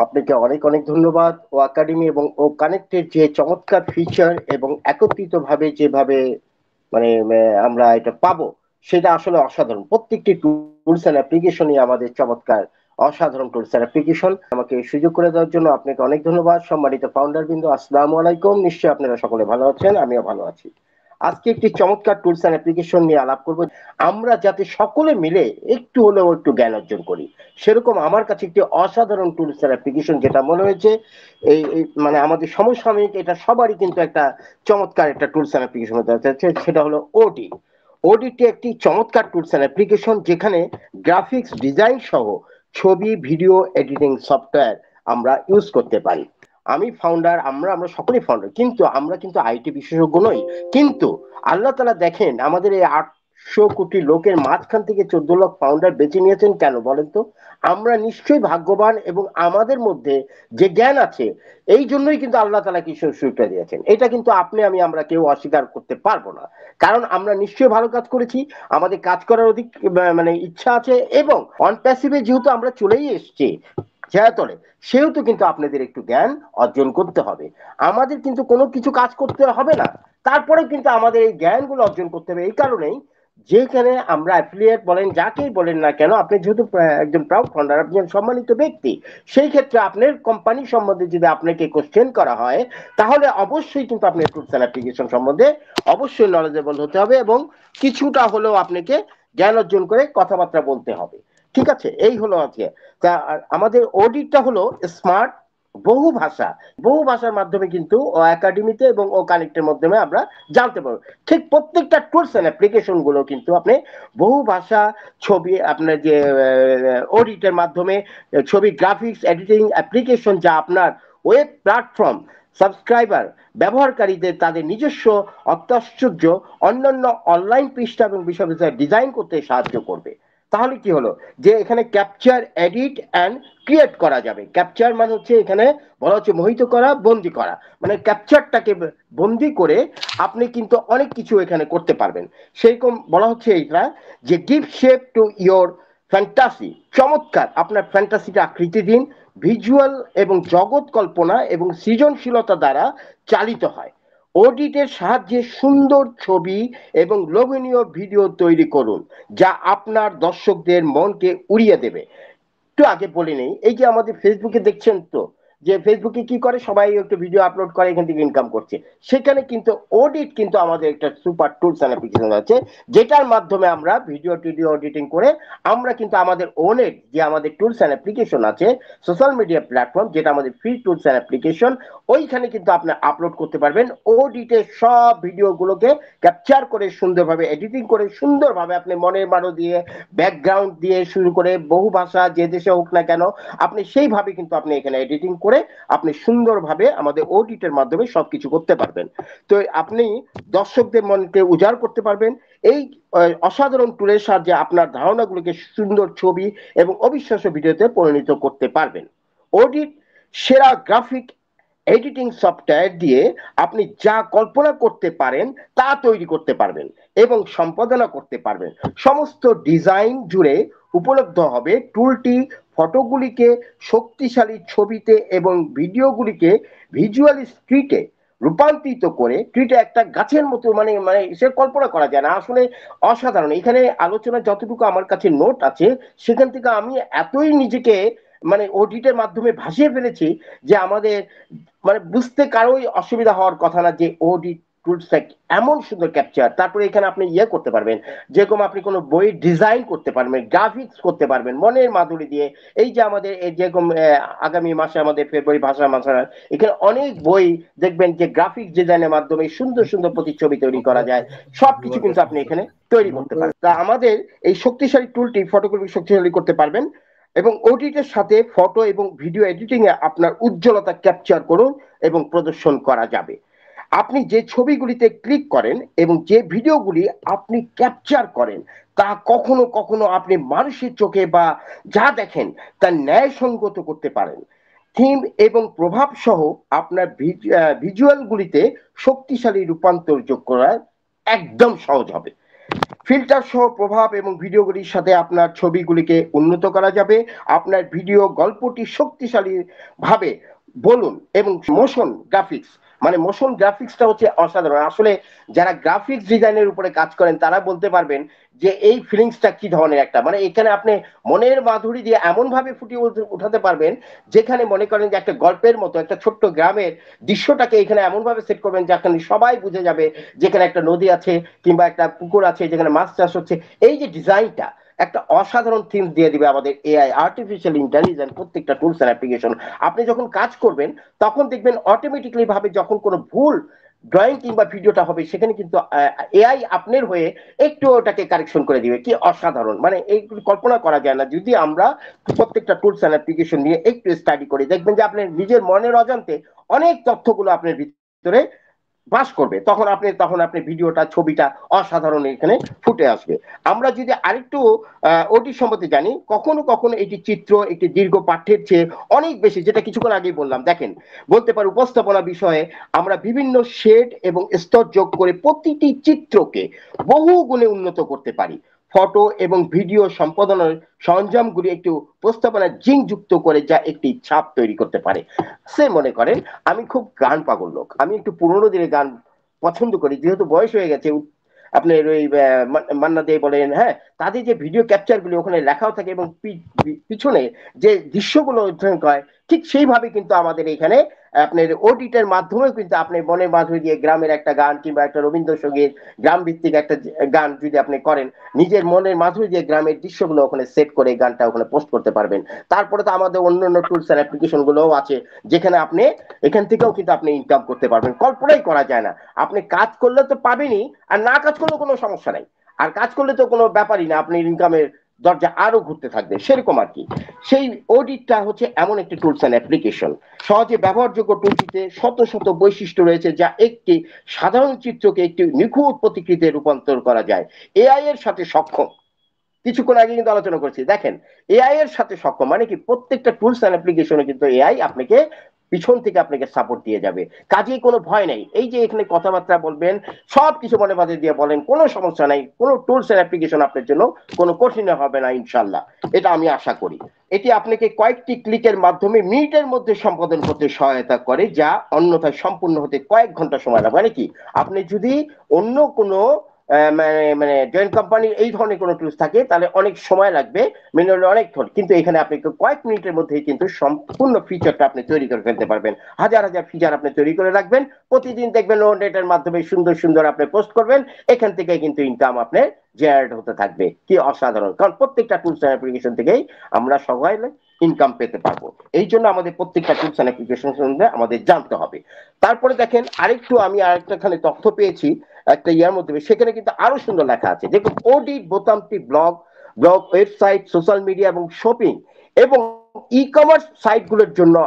আপনাকে অনেক অনেক ধন্যবাদ। ও একাডেমি এবং ও কানেক্টের যে চমৎকার ফিচার এবং একত্রিত ভাবে যেভাবে আমরা এটা পাবো, সেটা আসলে অসাধারণ। প্রত্যেকটি টুলস এন্ড অ্যাপ্লিকেশনই আমাদের চমৎকার, অসাধারণ টুলস এন্ড অ্যাপ্লিকেশন। আমাকে সুযোগ করে দেওয়ার জন্য আপনাকে অনেক ধন্যবাদ। সম্মানিত ফাউন্ডার বিন্দু, আসসালামু আলাইকুম। নিশ্চয়ই আপনারা সকলে ভালো আছেন, আমিও ভালো আছি। আজকে একটি চমৎকার টুলস এন্ড অ্যাপ্লিকেশন নিয়ে আলাপ করব, আমরা যাতে সকলে মিলে একটু হলেও একটু জ্ঞান অর্জন করি। সেরকম আমার কাছে একটি অসাধারণ টুলস এর অ্যাপ্লিকেশন যেটা মনে হয়েছে আমাদের সমসাময়িক, এটা সবারই কিন্তু একটা চমৎকার একটা টুলস এর অ্যাপ্লিকেশন হতে যাচ্ছে, সেটা হলো ওডি। ওডিটি একটি চমৎকার টুলস এর অ্যাপ্লিকেশন যেখানে গ্রাফিক্স ডিজাইন সহ ছবি ভিডিও এডিটিং সফটওয়্যার আমরা ইউজ করতে পারি। আমি ফাউন্ডার, আমরা আমরা সকলেই ফাউন্ডার, কিন্তু আমরা কিন্তু আইটি বিশেষজ্ঞ নই। কিন্তু আল্লাহ তালা দেখেন, আমাদের এই 800 কোটি লোকের মাঝখান থেকে 14 লাখ ফাউন্ডার বেছে নিয়েছেন কেন বলেন তো? আমরা নিশ্চয়ই ভাগ্যবান, এবং আমাদের মধ্যে যে জ্ঞান আছে, এই জন্যই কিন্তু আল্লাহ তালা কি সুযোগটা দিয়েছেন। এটা কিন্তু আপনি আমি আমরা কেউ অস্বীকার করতে পারবো না। কারণ আমরা নিশ্চয়ই ভালো কাজ করেছি, আমাদের কাজ করার অধিক ইচ্ছা আছে, এবং অন প্যাসিভে যেহেতু আমরা চলেই এসছি তলে, সেহেতু কিন্তু আপনাদের একটু জ্ঞান অর্জন করতে হবে। আমাদের কিন্তু কোনো কিছু কাজ করতে হবে না, তারপরে কিন্তু আমাদের এই জ্ঞানগুলো অর্জন করতে হবে। এই কারণেই, যেখানে আমরা অ্যাফিলিয়েট বলেন, যাকেই বলেন না কেন, আপনি যেহেতু একজন প্রাউড ফাউন্ডার, আপনি সম্মানিত ব্যক্তি, সেই ক্ষেত্রে আপনার কোম্পানি সম্বন্ধে যদি আপনাকে কোশ্চেন করা হয়, তাহলে অবশ্যই কিন্তু আপনার টুলস এন্ড অ্যাপ্লিকেশন সম্বন্ধে অবশ্যই নলেজেবল হতে হবে, এবং কিছুটা হলেও আপনাকে জ্ঞান অর্জন করে কথাবার্তা বলতে হবে। ঠিক আছে, এই হলো আজকে। তা আমাদের অডিটটা হলো স্মার্ট বহু ভাষা, বহু ভাষার মাধ্যমে কিন্তু ও একাডেমিতে এবং ও কানেক্টের মাধ্যমে আমরা জানতে পারবো। ঠিক প্রত্যেকটা টুলস এন্ড অ্যাপ্লিকেশন গুলো কিন্তু আপনি বহু ভাষা, ছবি আপনার যে অডিটের মাধ্যমে, ছবি গ্রাফিক্স এডিটিং অ্যাপ্লিকেশন, যা আপনার ওয়েব প্ল্যাটফর্ম সাবস্ক্রাইবার ব্যবহারকারীদের তাদের নিজস্ব অত্যাশ্চর্য অন্যান্য অনলাইন পৃষ্ঠা এবং বিষয় ডিজাইন করতে সাহায্য করবে। তাহলে কি হলো, যে এখানে ক্যাপচার এডিট অ্যান্ড ক্রিয়েট করা যাবে। ক্যাপচার মানে হচ্ছে, এখানে বলা হচ্ছে মোহিত করা, বন্দি করা, মানে ক্যাপচারটাকে বন্দি করে আপনি কিন্তু অনেক কিছু এখানে করতে পারবেন। সেইরকম বলা হচ্ছে এইটা, যে give shape to your fantasy. চমৎকার, আপনার ফ্যান্টাসিটা আকৃতি দিন। ভিজুয়াল এবং জগৎ কল্পনা এবং সৃজনশীলতা দ্বারা চালিত হয়। অডিটের সাহায্যে সুন্দর ছবি এবং লোভনীয় ভিডিও তৈরি করুন, যা আপনার দর্শকদের মনকে উড়িয়ে দেবে। একটু আগে বলে নেই, এই যে আমাদের ফেসবুকে দেখছেন তো, যে ফেসবুকে কি করে, সবাই একটু ভিডিও আপলোড করে এখান থেকে ইনকাম করছে। সেখানে কিন্তু অডিট কিন্তু আমাদের একটা সুপার টুলস এন্ড অ্যাপ্লিকেশন আছে, যেটার মাধ্যমে আমরা ভিডিও টিডিও অডিটিং করে আমরা কিন্তু আমাদের ওনের যে আমাদের টুলস এন্ড অ্যাপ্লিকেশন আছে, সোশ্যাল মিডিয়া প্ল্যাটফর্ম, যেটা আমাদের ফ্রি টুলস এন্ড অ্যাপ্লিকেশন, ওইখানে কিন্তু আপনি আপলোড করতে পারবেন। অডিটে সব ভিডিওগুলোকে ক্যাপচার করে সুন্দরভাবে এডিটিং করে সুন্দরভাবে আপনি মনের মানো দিয়ে, ব্যাকগ্রাউন্ড দিয়ে শুরু করে, বহু ভাষা যে দেশে হোক না কেন, আপনি সেইভাবে কিন্তু আপনি এখানে এডিটিং করে আপনি সুন্দরভাবে আমাদের অডিটের মাধ্যমে সবকিছু করতে পারবেন। তো আপনি দর্শকদের মনকে উজাড় করতে পারবেন এই অসাধারণ টুলের সাহায্যে। আপনার ধারণাগুলোকে সুন্দর ছবি এবং অবিশ্বাস্য ভিডিওতে পরিণত করতে পারবেন। অডিট সেরা গ্রাফিক এডিটিং সফটওয়্যার দিয়ে আপনি যা কল্পনা করতে পারেন তা তৈরি করতে পারবেন এবং সম্পাদনা করতে পারবেন। সমস্ত ডিজাইন জুড়ে উপলব্ধ হবে। টুলটি ফটোগুলিকে শক্তিশালী ছবিতে এবং ভিডিওগুলিকে ভিজুয়াল স্ক্রিটে রূপান্তরিত করে, ক্রিটে একটা গাছের মতো, মানে মানে সে কল্পনা করা যায় না আসলে। অসাধারণ। এখানে আলোচনা যতটুকু আমার কাছে নোট আছে, সেখান থেকে আমি এতই নিজেকে অডিটের মাধ্যমে ভাসিয়ে ফেলেছি, যে আমাদের বুঝতে কারোই অসুবিধা হওয়ার কথা না, যে ওডি টুলস এমন সুন্দর ক্যাপচার। তারপরে এখানে আপনি করতে পারবেন, যেরকম আপনি কোনো বই ডিজাইন করতে পারবেন, গ্রাফিক্স করতে পারবেন মনের মাধুরী দিয়ে। এই যে আমাদের যেরকম আগামী মাসে আমাদের ফেব্রুয়ারি ভাষা মাসে, এখানে অনেক বই দেখবেন যে গ্রাফিক্স ডিজাইনের মাধ্যমে সুন্দর সুন্দর প্রতিচ্ছবি তৈরি করা যায়। সবকিছু কিন্তু আপনি এখানে তৈরি করতে পারেন। তা আমাদের এই শক্তিশালী টুলটি ফটোগ্রাফি শক্তিশালী করতে পারবেন, এবং ওটিটির সাথে ফটো এবং ভিডিও এডিটিং এ আপনার উজ্জ্বলতা ক্যাপচার করুন এবং প্রদর্শন করা যাবে। আপনি যে ছবিগুলিতে ক্লিক করেন এবং যে ভিডিওগুলি আপনি ক্যাপচার করেন, তা কখনো কখনো আপনি মানুষের চোখে বা যা দেখেন তা ন্যায়সঙ্গত করতে পারেন। থিম এবং প্রভাব সহ আপনার ভিজুয়ালগুলিতে শক্তিশালী রূপান্তর যোগ করা একদম সহজ হবে। ফিল্টার সহ প্রভাব এবং ভিডিওগুলির সাথে আপনার ছবিগুলিকে উন্নত করা যাবে। আপনার ভিডিও গল্পটি শক্তিশালী ভাবে বলুন এবং মোশন গ্রাফিক্স, মানে মোশন গ্রাফিক্সটা হচ্ছে অসাধারণ। আসলে যারা গ্রাফিক্স ডিজাইনের উপরে কাজ করেন তারা বলতে পারবেন যে এই ফিলিংসটা কি ধরনের একটা, মানে এখানে আপনি মনের মাধুরী দিয়ে এমন ভাবে ফুটিয়ে উঠাতে পারবেন যেখানে মনে করেন যে একটা গল্পের মতো একটা ছোট্ট গ্রামের দৃশ্যটাকে এখানে এমন ভাবে সেট করবেন যেখানে সবাই বুঝে যাবে যেখানে একটা নদী আছে কিংবা একটা পুকুর আছে যেখানে মাছ চাষ হচ্ছে। এই যে ডিজাইনটা একটা অসাধারণ থিম দিয়ে দিবে আমাদের এআই, আর্টিফিশিয়াল ইন্টেলিজেন্স প্রত্যেকটা টুলস এন্ড অ্যাপ্লিকেশন। আপনি যখন কাজ করবেন তখন দেখবেন অটোমেটিকলি ভাবে যখন কোনো ভুল ড্রয়িং কিংবা ভিডিওটা হবে সেখানে কিন্তু এআই আপনার হয়ে একটু ওটাকে কারেকশন করে দিবে। কি অসাধারণ, মানে এইগুলি কল্পনা করা যায় না যদি আমরা প্রত্যেকটা টুলস এন্ড অ্যাপ্লিকেশন নিয়ে একটু স্টাডি করি। দেখবেন যে আপনার নিজের মনের অজান্তে অনেক তথ্যগুলো আপনার ভিতরে বাস করবে, তখন আপনি ভিডিওটা ছবিটা অসাধারণ এখানে ফুটে আসবে। আমরা যদি আরেকটু ওটি সম্বন্ধে জানি, কখনো কখনো এটি চিত্র একটি দীর্ঘ পাঠ্যের চেয়ে অনেক বেশি, যেটা কিছুক্ষণ আগেই বললাম। দেখেন, বলতে পারি উপস্থাপনা বিষয়ে আমরা বিভিন্ন শেড এবং স্তর যোগ করে প্রতিটি চিত্রকে বহু গুণে উন্নত করতে পারি। ফটো এবং ভিডিও সম্পাদনার সরঞ্জামগুলি একটু উপস্থাপনার জিং যুক্ত করে যা একটি ছাপ তৈরি করতে পারে। সে মনে করেন আমি খুব গান পাগল লোক, আমি একটু পুরোনো দিনের গান পছন্দ করি, যেহেতু বয়স হয়ে গেছে। আপনার ওই মান্না দে বলেন, হ্যাঁ, তাদের যে ভিডিও ক্যাপচার গুলি ওখানে লেখাও থাকে এবং পিছনে যে দৃশ্যগুলো অধ্যয়ন করে ঠিক সেইভাবে কিন্তু আমাদের এখানে আপনার ওডিটের মাধ্যমে কিন্তু আপনি মনের মাধুরী দিয়ে গ্রামের একটা গান কিংবা একটা রবীন্দ্রসঙ্গীত গ্রাম ভিত্তিক একটা গান যদি আপনি করেন, নিজের মনের মাধুরী দিয়ে গ্রামের দৃশ্যগুলো ওখানে সেট করে গানটা ওখানে পোস্ট করতে পারবেন। তারপরে তো আমাদের অন্যান্য টুলস এন্ড অ্যাপ্লিকেশন গুলোও আছে যেখানে আপনি এখান থেকেও কিন্তু আপনি ইনকাম করতে পারবেন। কল্পনাই করা যায় না। আপনি কাজ করলে তো পাবেনই, আর না কাজ করলেও কোনো সমস্যা নাই। আর কাজ করলে তো কোনো ব্যাপারই না, আপনি ইনকামের দরজা আরো ঘুরতে থাকবে সেরকম আর কি। সেই অডিটটা হচ্ছে এমন একটি টুলস এন্ড অ্যাপ্লিকেশন, সহজে ব্যবহারযোগ্য টুলটিতে শত শত বৈশিষ্ট্য রয়েছে যা একটি সাধারণ চিত্রকে একটি নিখুঁত প্রতিকৃতিতে রূপান্তর করা যায়। এআই এর সাথে সক্ষম, কিছুক্ষণ আগে কিন্তু আলোচনা করছি। দেখেন, এআই এর সাথে সক্ষম মানে কি, প্রত্যেকটা টুলস এন্ড অ্যাপ্লিকেশনে কিন্তু এআই আপনাকে পিছন থেকে আপনাকে সাপোর্ট দিয়ে যাবে। কাজেই কোনো ভয় নাই। এই যে এখানে কথাবার্তা বলবেন, সব কিছু মনে বাদে দিয়ে বলেন, কোনো সমস্যা নাই। কোনো টুলস এন্ড অ্যাপ্লিকেশন আপনার জন্য কোনো কঠিন হবে না ইনশাল্লাহ, এটা আমি আশা করি। এটি আপনাকে কয়েকটি ক্লিকের মাধ্যমে মিনিটের মধ্যে সম্পাদন করতে সহায়তা করে, যা অন্যথায় সম্পূর্ণ হতে কয়েক ঘন্টা সময় লাগবে। মানে কি, আপনি যদি অন্য কোনো মানে মানে জয়েন্ট কোম্পানির এই ধরনের কোনো টুলস থাকে তাহলে অনেক সময় লাগবে, মিনিমাম অনেক ধর, কিন্তু এখানে আপনি কয়েক মিনিটের মধ্যেই কিন্তু সম্পূর্ণ ফিচারটা আপনি তৈরি করে ফেলতে পারবেন। হাজার হাজার ফিচার আপনি তৈরি করে রাখবেন, প্রতিদিন দেখবেন ও নেটের মাধ্যমে সুন্দর সুন্দর আপনি পোস্ট করবেন, এখান থেকে কিন্তু ইনকাম আপনার জেনারেট হতে থাকবে। কি অসাধারণ, কারণ প্রত্যেকটা টুলস এন্ড অ্যাপ্লিকেশন থেকেই আমরা সবাই ইনকাম পেতে পারবো। এই জন্য আমাদের প্রত্যেকটা টুলস এন্ড অ্যাপ্লিকেশন সম্বন্ধে আমাদের জানতে হবে। তারপরে দেখেন, আমি আরেকটাখানে তথ্য পেয়েছি একটা ইয়ার মধ্যে, সেখানে কিন্তু আরো সুন্দর লেখা আছে। দেখুন, অডিট বোতামটি ব্লগ ওয়েবসাইট সোশ্যাল মিডিয়া এবং শপিং এবং ই কমার্স সাইটগুলোর জন্য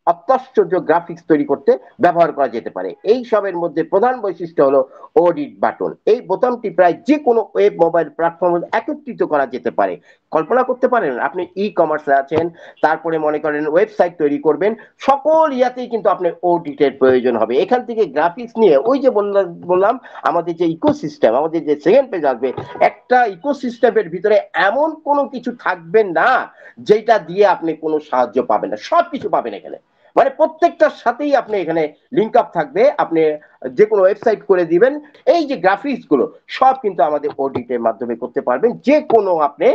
অত্যাশ্চর্য গ্রাফিক্স তৈরি করতে ব্যবহার করা যেতে পারে। এই সবের মধ্যে প্রধান বৈশিষ্ট্য হলো অডিট বাটন। এই বোতামটি প্রায় যে কোনো ওয়েব মোবাইল প্ল্যাটফর্মে একত্রিত করা যেতে পারে। কল্পনা করতে পারেন আপনি ই কমার্সে আছেন, তারপরে মনে করেন ওয়েবসাইট তৈরি করবেন, সকল ইয়াতেই কিন্তু আপনার অডিটের প্রয়োজন হবে। এখান থেকে গ্রাফিক্স নিয়ে ওই যে বললাম আমাদের যে ইকোসিস্টেম, আমাদের যে সেকেন্ড পেজ আসবে, একটা ইকোসিস্টেমের ভিতরে এমন কোনো কিছু থাকবে না যেটা দিয়ে আপনি কোনো সাহায্য পাবেন না, সবকিছু পাবেন এখানে। মানে প্রত্যেকটার সাথেই আপনি এখানে লিঙ্ক আপ থাকবে, আপনি যে কোনো ওয়েবসাইট করে দিবেন, এই যে গ্রাফিক্স গুলো সব কিন্তু আমাদের অডিটের মাধ্যমে করতে পারবেন। যে কোনো আপনি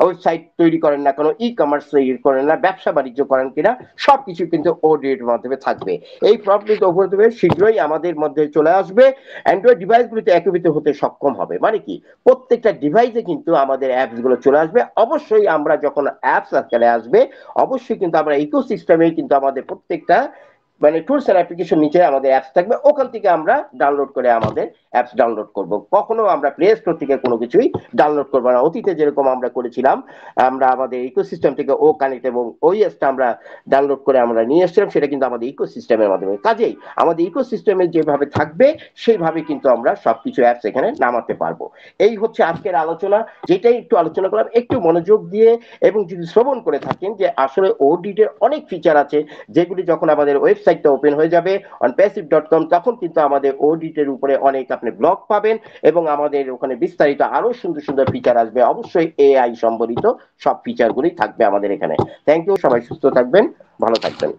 ওয়েবসাইট তৈরি করেন না কেন, ই কমার্স তৈরি করেন না, ব্যবসা বাণিজ্য করেন কিনা, সবকিছু কিন্তু অডিটের মাধ্যমে থাকবে। এই প্রবলেম ওভারভিউ শীঘ্রই আমাদের মধ্যে চলে আসবে, অ্যান্ড্রয়েড ডিভাইসগুলিতে একীভূত হতে সক্ষম হবে। মানে কি, প্রত্যেকটা ডিভাইসে কিন্তু আমাদের অ্যাপস গুলো চলে আসবে। অবশ্যই আমরা যখন অ্যাপস চলে আসবে, অবশ্যই কিন্তু আমরা ইকোসিস্টেমে কিন্তু আমাদের প্রত্যেকটা মানে টুলস এন্ড অ্যাপ্লিকেশন নিচে আমাদের অ্যাপস থাকবে, ওখান থেকে আমরা ডাউনলোড করে আমাদের অ্যাপস ডাউনলোড করব। কখনো আমরা প্লে স্টোর থেকে কোনো কিছুই ডাউনলোড করবো না। অতীতে যেরকম আমরা করেছিলাম, আমরা আমাদের ইকোসিস্টেম থেকে ও কানেক্ট এবং ওএসটা আমরা ডাউনলোড করে আমরা নিয়ে এসেছিলাম, সেটা কিন্তু আমাদের ইকোসিস্টেমের মাধ্যমে। কাজেই আমাদের ইকোসিস্টেমে যেভাবে থাকবে সেইভাবে কিন্তু আমরা সবকিছু অ্যাপস এখানে নামাতে পারবো। এই হচ্ছে আজকের আলোচনা, যেটাই একটু আলোচনা করলাম একটু মনোযোগ দিয়ে এবং যদি শ্রবণ করে থাকেন যে আসলে অডিটের অনেক ফিচার আছে যেগুলি যখন আমাদের ওয়েবসাইট ওয়েবসাইটটা ওপেন হয়ে যাবে onpassive.com, তখন কিন্তু আমাদের অডিটের উপরে অনেক আপনি ব্লগ পাবেন এবং আমাদের ওখানে বিস্তারিত আরো সুন্দর সুন্দর ফিচার আসবে, অবশ্যই এআই সম্বলিত সব ফিচারগুলি থাকবে আমাদের এখানে। থ্যাংক ইউ, সবাই সুস্থ থাকবেন, ভালো থাকবেন।